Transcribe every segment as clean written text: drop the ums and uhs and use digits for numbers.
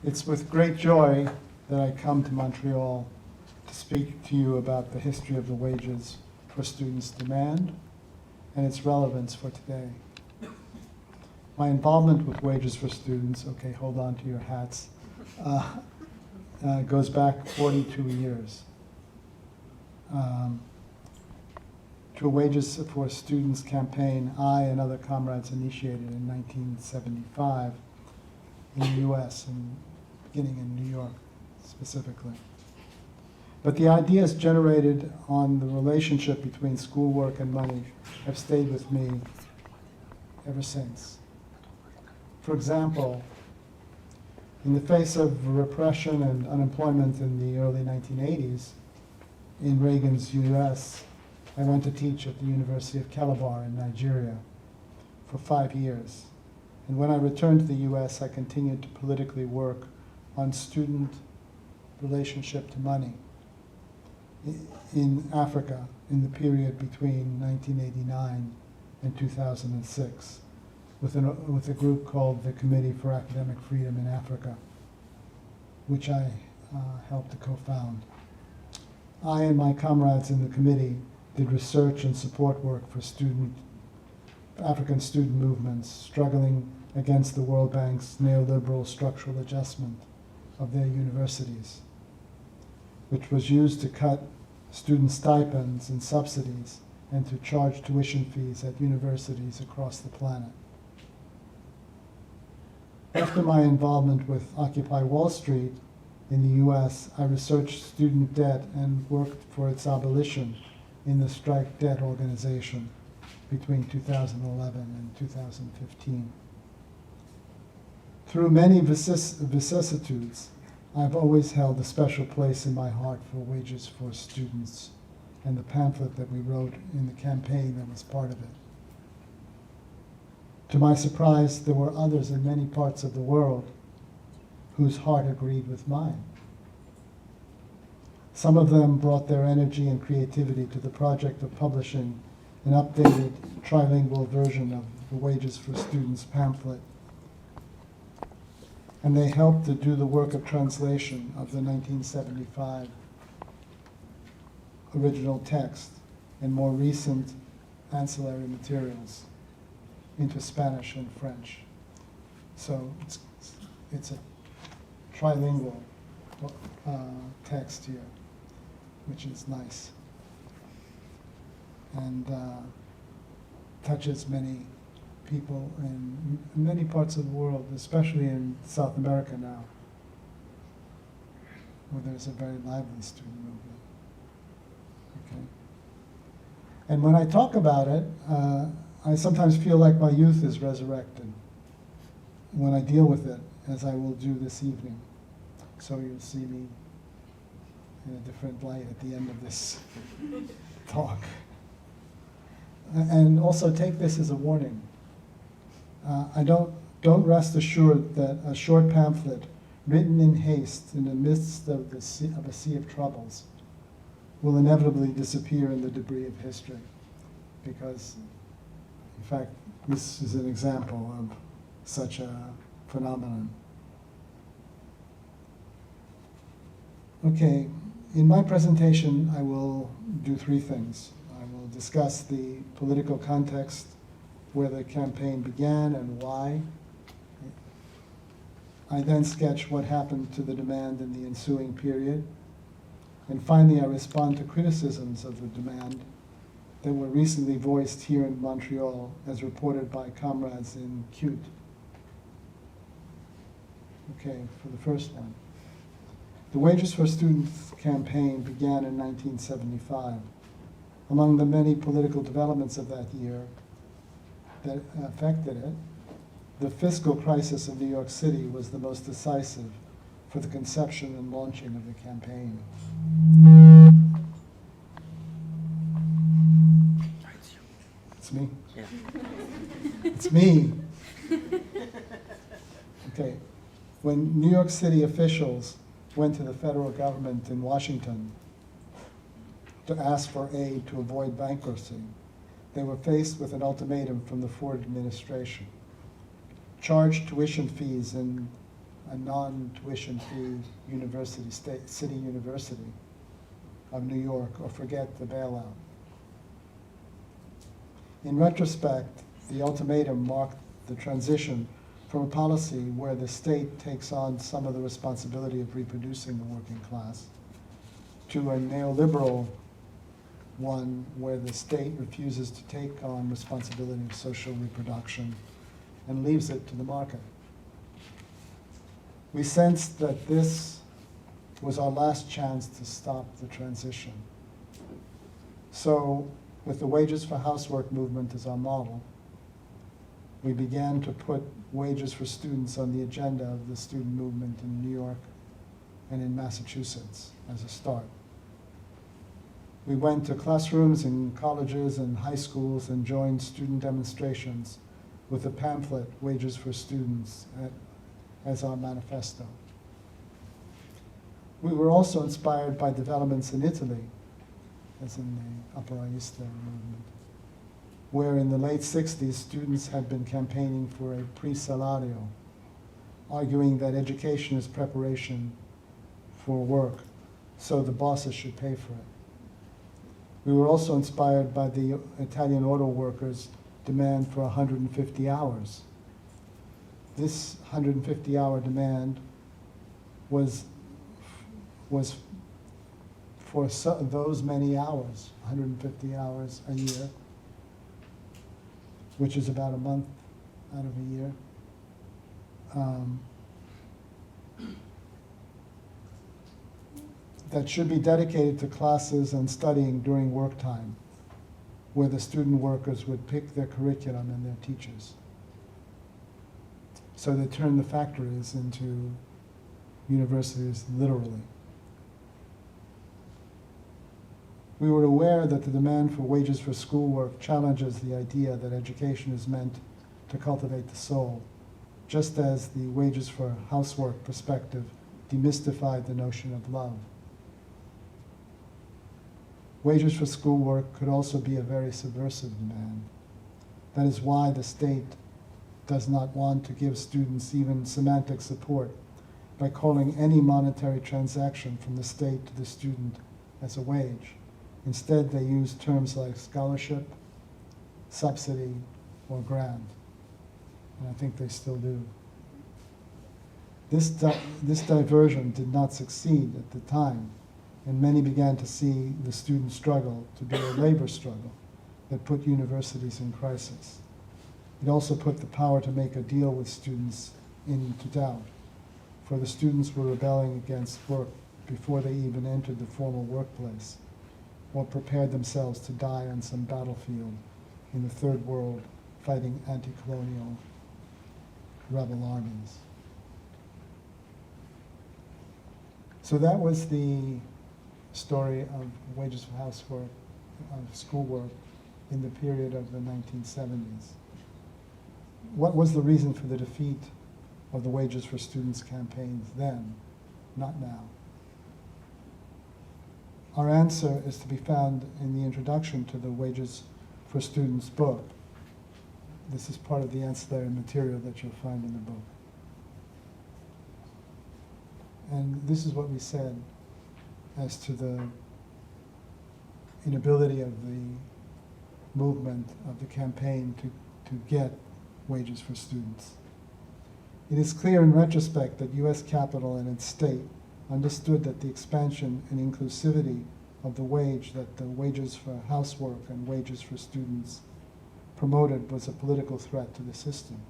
It's with great joy that I come to Montreal to speak to you about the history of the wages for students' demand and its relevance for today. My involvement with wages for students, okay, hold on to your hats, goes back 42 years. To a Wages for Students campaign I and other comrades initiated in 1975 in the US, and beginning in New York specifically. But the ideas generated on the relationship between schoolwork and money have stayed with me ever since. For example, in the face of repression and unemployment in the early 1980s, in Reagan's US, I went to teach at the University of Calabar in Nigeria for 5 years. And when I returned to the US, I continued to politically work on student relationship to money in Africa in the period between 1989 and 2006 with a group called the Committee for Academic Freedom in Africa, which I helped to co-found. I and my comrades in the committee did research and support work for African student movements struggling against the World Bank's neoliberal structural adjustment of their universities, which was used to cut student stipends and subsidies and to charge tuition fees at universities across the planet. After my involvement with Occupy Wall Street in the US, I researched student debt and worked for its abolition in the Strike Debt Organization between 2011 and 2015. Through many vicissitudes, I've always held a special place in my heart for Wages for Students and the pamphlet that we wrote in the campaign that was part of it. To my surprise, there were others in many parts of the world whose heart agreed with mine. Some of them brought their energy and creativity to the project of publishing an updated trilingual version of the Wages for Students pamphlet. And they helped to do the work of translation of the 1975 original text and more recent ancillary materials into Spanish and French. So it's a trilingual text here, which is nice, and touches many people in many parts of the world, especially in South America now, where there's a very lively student movement. Okay. And when I talk about it, I sometimes feel like my youth is resurrected when I deal with it, as I will do this evening. So you'll see me in a different light at the end of this talk. And also take this as a warning. Don't rest assured that a short pamphlet written in haste in the midst of a sea of troubles will inevitably disappear in the debris of history. Because, in fact, this is an example of such a phenomenon. Okay, in my presentation, I will do three things. I will discuss the political context where the campaign began and why. I then sketch what happened to the demand in the ensuing period. And finally, I respond to criticisms of the demand that were recently voiced here in Montreal as reported by comrades in CUTE. Okay, for the first one. The Wages for Students campaign began in 1975. Among the many political developments of that year that affected it, the fiscal crisis of New York City was the most decisive for the conception and launching of the campaign. It's me? Yeah. It's me. Okay. When New York City officials went to the federal government in Washington to ask for aid to avoid bankruptcy, they were faced with an ultimatum from the Ford administration. Charge tuition fees and a non-tuition fee city university of New York, or forget the bailout. In retrospect, the ultimatum marked the transition from a policy where the state takes on some of the responsibility of reproducing the working class to a neoliberal one where the state refuses to take on responsibility of social reproduction and leaves it to the market. We sensed that this was our last chance to stop the transition. So, with the Wages for Housework movement as our model, we began to put wages for students on the agenda of the student movement in New York and in Massachusetts as a start. We went to classrooms in colleges and high schools and joined student demonstrations with a pamphlet, Wages for Students, as our manifesto. We were also inspired by developments in Italy, as in the Operaista movement, where in the late 60s, students had been campaigning for a pre-salario, arguing that education is preparation for work, so the bosses should pay for it. We were also inspired by the Italian auto workers' demand for 150 hours. This 150-hour demand was for those many hours, 150 hours a year, which is about a month out of a year. That should be dedicated to classes and studying during work time, where the student workers would pick their curriculum and their teachers. So they turned the factories into universities, literally. We were aware that the demand for wages for schoolwork challenges the idea that education is meant to cultivate the soul, just as the wages for housework perspective demystified the notion of love. Wages for schoolwork could also be a very subversive demand. That is why the state does not want to give students even semantic support by calling any monetary transaction from the state to the student as a wage. Instead, they use terms like scholarship, subsidy, or grant. And I think they still do. This diversion did not succeed at the time, and many began to see the student struggle to be a labor struggle that put universities in crisis. It also put the power to make a deal with students into doubt, for the students were rebelling against work before they even entered the formal workplace, or prepared themselves to die on some battlefield in the Third World fighting anti-colonial rebel armies. So that was the story of wages for housework, of schoolwork, in the period of the 1970s. What was the reason for the defeat of the Wages for Students campaigns then, not now? Our answer is to be found in the introduction to the Wages for Students book. This is part of the ancillary material that you'll find in the book. And this is what we said as to the inability of the movement, of the campaign to get wages for students. It is clear in retrospect that U.S. capital and its state understood that the expansion and inclusivity of the wage that the wages for housework and wages for students promoted was a political threat to the system.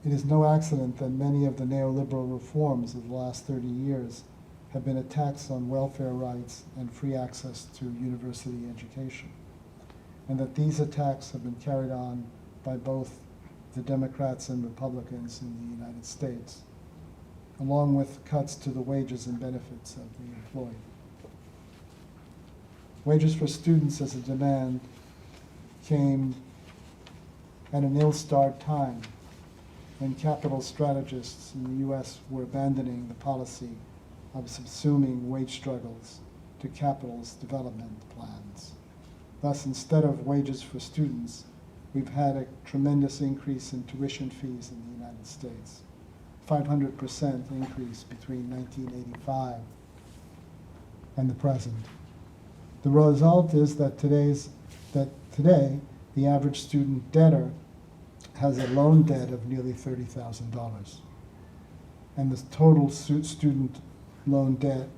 It is no accident that many of the neoliberal reforms of the last 30 years have been attacks on welfare rights and free access to university education, and that these attacks have been carried on by both the Democrats and Republicans in the United States, along with cuts to the wages and benefits of the employed. Wages for students as a demand came at an ill-starred time when capital strategists in the U.S. were abandoning the policy of subsuming wage struggles to capital's development plans. Thus, instead of wages for students, we've had a tremendous increase in tuition fees in the United States, 500% increase between 1985 and the present. The result is that today, the average student debtor has a loan debt of nearly $30,000. And the total student loan debt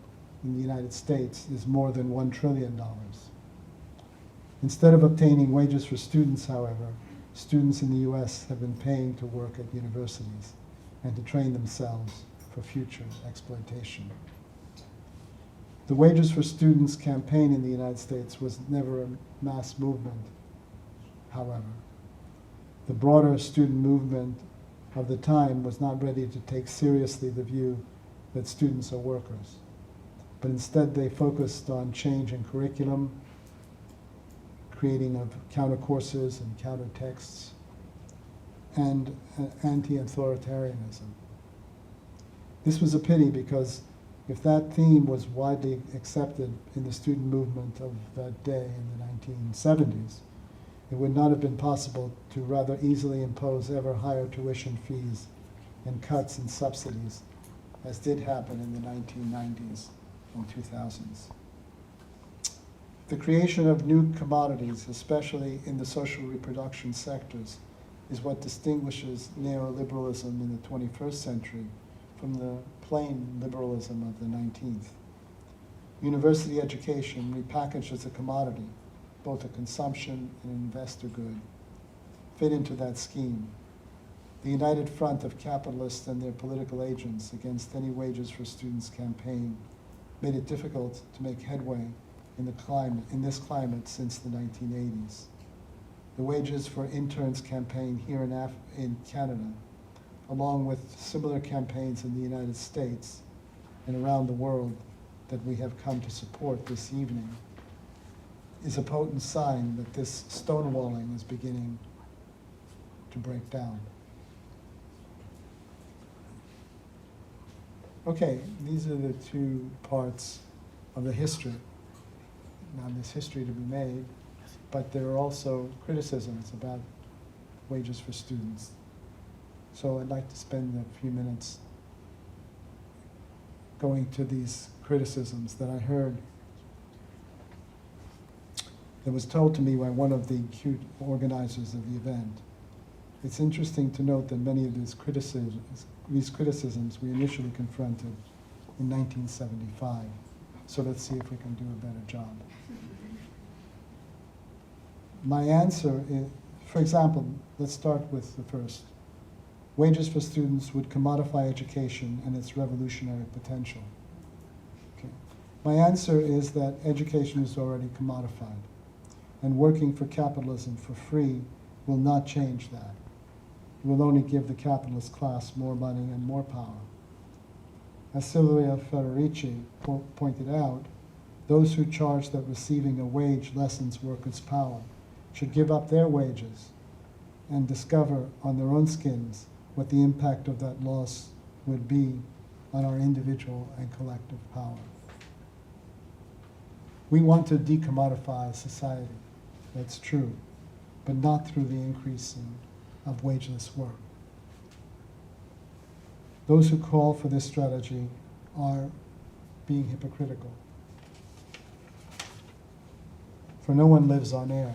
in the United States is more than $1 trillion. Instead of obtaining wages for students, however, students in the US have been paying to work at universities and to train themselves for future exploitation. The Wages for Students campaign in the United States was never a mass movement, however. The broader student movement of the time was not ready to take seriously the view that students are workers, but instead they focused on change in curriculum, creating of counter courses and counter texts, and anti-authoritarianism. This was a pity because if that theme was widely accepted in the student movement of that day in the 1970s, it would not have been possible to rather easily impose ever higher tuition fees and cuts in subsidies, as did happen in the 1990s and 2000s. The creation of new commodities, especially in the social reproduction sectors, is what distinguishes neoliberalism in the 21st century from the plain liberalism of the 19th. University education, repackaged as a commodity, both a consumption and an investor good, fit into that scheme. The united front of capitalists and their political agents against any wages for students campaign made it difficult to make headway in this climate since the 1980s. The Wages for Interns campaign here in Canada, along with similar campaigns in the United States and around the world that we have come to support this evening, is a potent sign that this stonewalling is beginning to break down. Okay, these are the two parts of the history. Now, there's history to be made, but there are also criticisms about wages for students. So I'd like to spend a few minutes going to these criticisms that I heard. It was told to me by one of the acute organizers of the event. It's interesting to note that many of these criticisms we initially confronted in 1975. So let's see if we can do a better job. My answer is, for example, let's start with the first. Wages for students would commodify education and its revolutionary potential. Okay. My answer is that education is already commodified, and working for capitalism for free will not change that. It will only give the capitalist class more money and more power. As Silvia Federici pointed out, those who charge that receiving a wage lessens workers' power should give up their wages and discover on their own skins what the impact of that loss would be on our individual and collective power. We want to decommodify society, that's true, but not through the increasing of wageless work. Those who call for this strategy are being hypocritical. For no one lives on air.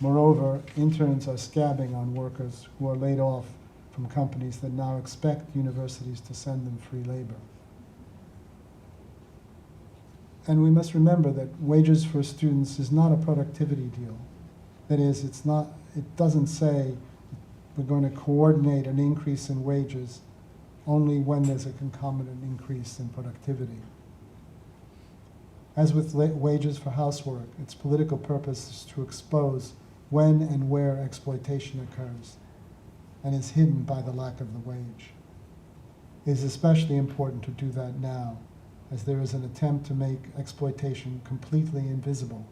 Moreover, interns are scabbing on workers who are laid off from companies that now expect universities to send them free labor. And we must remember that wages for students is not a productivity deal. That is, it doesn't say we're going to coordinate an increase in wages only when there's a concomitant increase in productivity. As with wages for housework, its political purpose is to expose when and where exploitation occurs and is hidden by the lack of the wage. It is especially important to do that now, as there is an attempt to make exploitation completely invisible,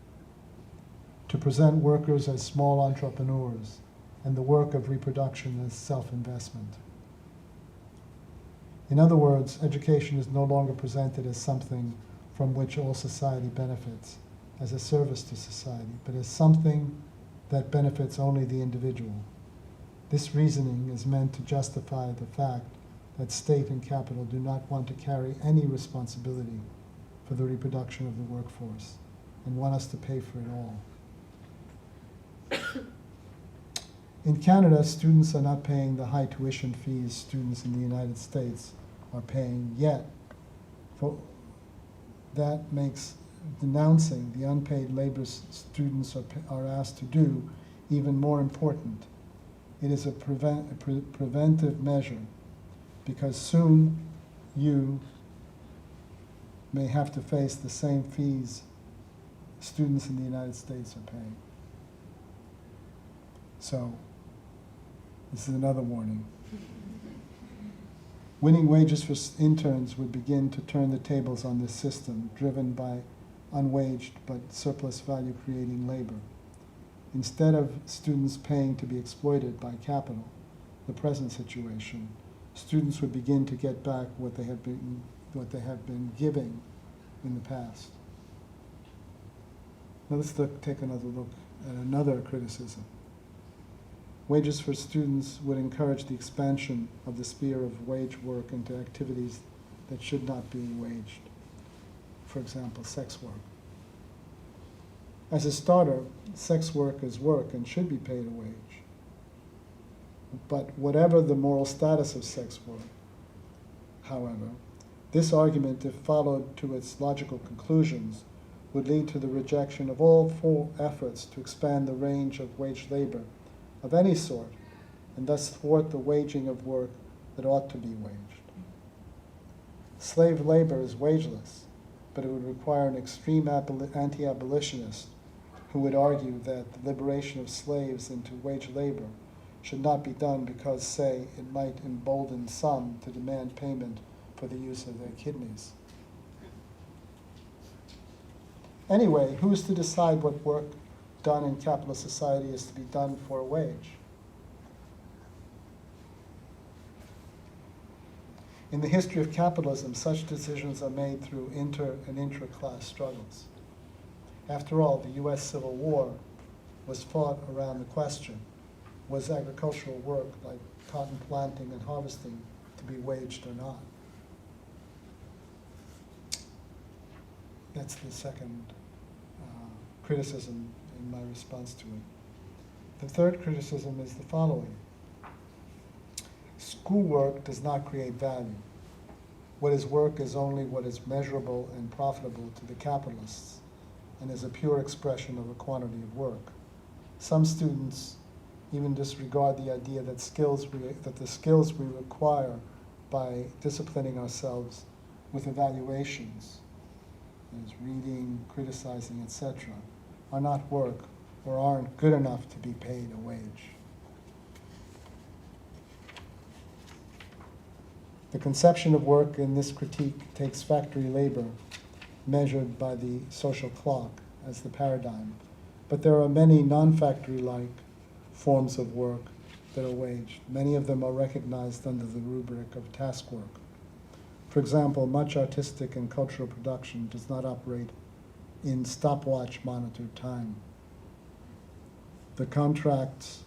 to present workers as small entrepreneurs and the work of reproduction as self-investment. In other words, education is no longer presented as something from which all society benefits, as a service to society, but as something that benefits only the individual. This reasoning is meant to justify the fact that state and capital do not want to carry any responsibility for the reproduction of the workforce and want us to pay for it all. In Canada, students are not paying the high tuition fees students in the United States are paying yet. That makes denouncing the unpaid labor students are asked to do even more important. It is a preventive measure, because soon you may have to face the same fees students in the United States are paying. So, this is another warning. Winning wages for interns would begin to turn the tables on this system, driven by unwaged but surplus value creating labor. Instead of students paying to be exploited by capital, the present situation, students would begin to get back what they have been giving in the past. Now let's take another look at another criticism. Wages for students would encourage the expansion of the sphere of wage work into activities that should not be waged. For example, sex work. As a starter, sex work is work and should be paid a wage. But whatever the moral status of sex work, however, this argument, if followed to its logical conclusions, would lead to the rejection of all full efforts to expand the range of wage labor of any sort, and thus thwart the waging of work that ought to be waged. Slave labor is wageless, but it would require an extreme anti-abolitionist who would argue that the liberation of slaves into wage labor should not be done because, say, it might embolden some to demand payment for the use of their kidneys. Anyway, who is to decide what work done in capitalist society is to be done for a wage? In the history of capitalism, such decisions are made through inter and intra-class struggles. After all, the US Civil War was fought around the question, was agricultural work like cotton planting and harvesting to be waged or not? That's the second criticism in my response to it. The third criticism is the following. Schoolwork does not create value. What is work is only what is measurable and profitable to the capitalists, and is a pure expression of a quantity of work. Some students even disregard the idea that the skills we require by disciplining ourselves with evaluations, as reading, criticizing, etc., are not work or aren't good enough to be paid a wage. The conception of work in this critique takes factory labor, measured by the social clock, as the paradigm. But there are many non-factory-like forms of work that are waged. Many of them are recognized under the rubric of task work. For example, much artistic and cultural production does not operate in stopwatch monitored time. The contracts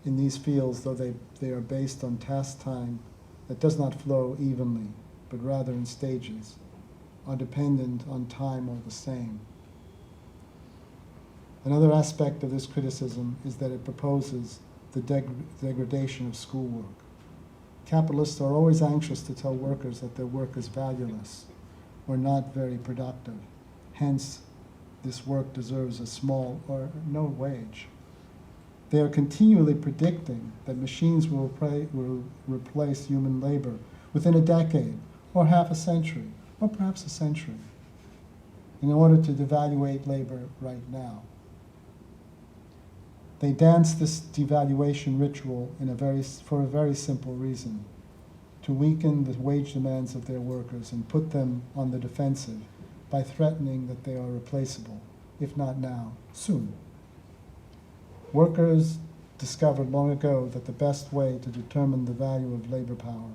in these fields, though they are based on task time that does not flow evenly, but rather in stages, are dependent on time all the same. Another aspect of this criticism is that it proposes the degradation of schoolwork. Capitalists are always anxious to tell workers that their work is valueless or not very productive. Hence, this work deserves a small or no wage. They are continually predicting that machines will replace human labor within a decade, or half a century, or perhaps a century, in order to devaluate labor right now. They dance this devaluation ritual for a very simple reason: to weaken the wage demands of their workers and put them on the defensive by threatening that they are replaceable, if not now, soon. Workers discovered long ago that the best way to determine the value of labor power,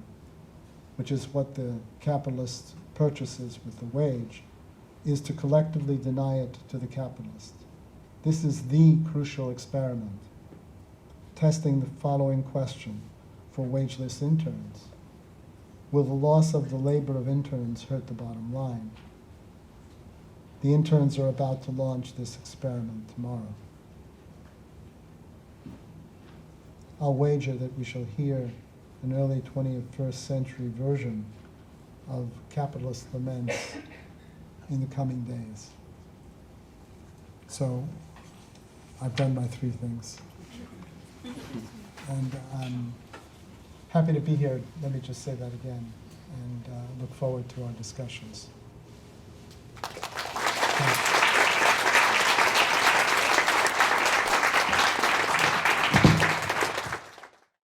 which is what the capitalist purchases with the wage, is to collectively deny it to the capitalist. This is the crucial experiment, testing the following question for wageless interns. Will the loss of the labor of interns hurt the bottom line? The interns are about to launch this experiment tomorrow. I'll wager that we shall hear an early 21st century version of capitalist laments in the coming days. So I've done my 3 things. And I'm happy to be here. Let me just say that again, and look forward to our discussions.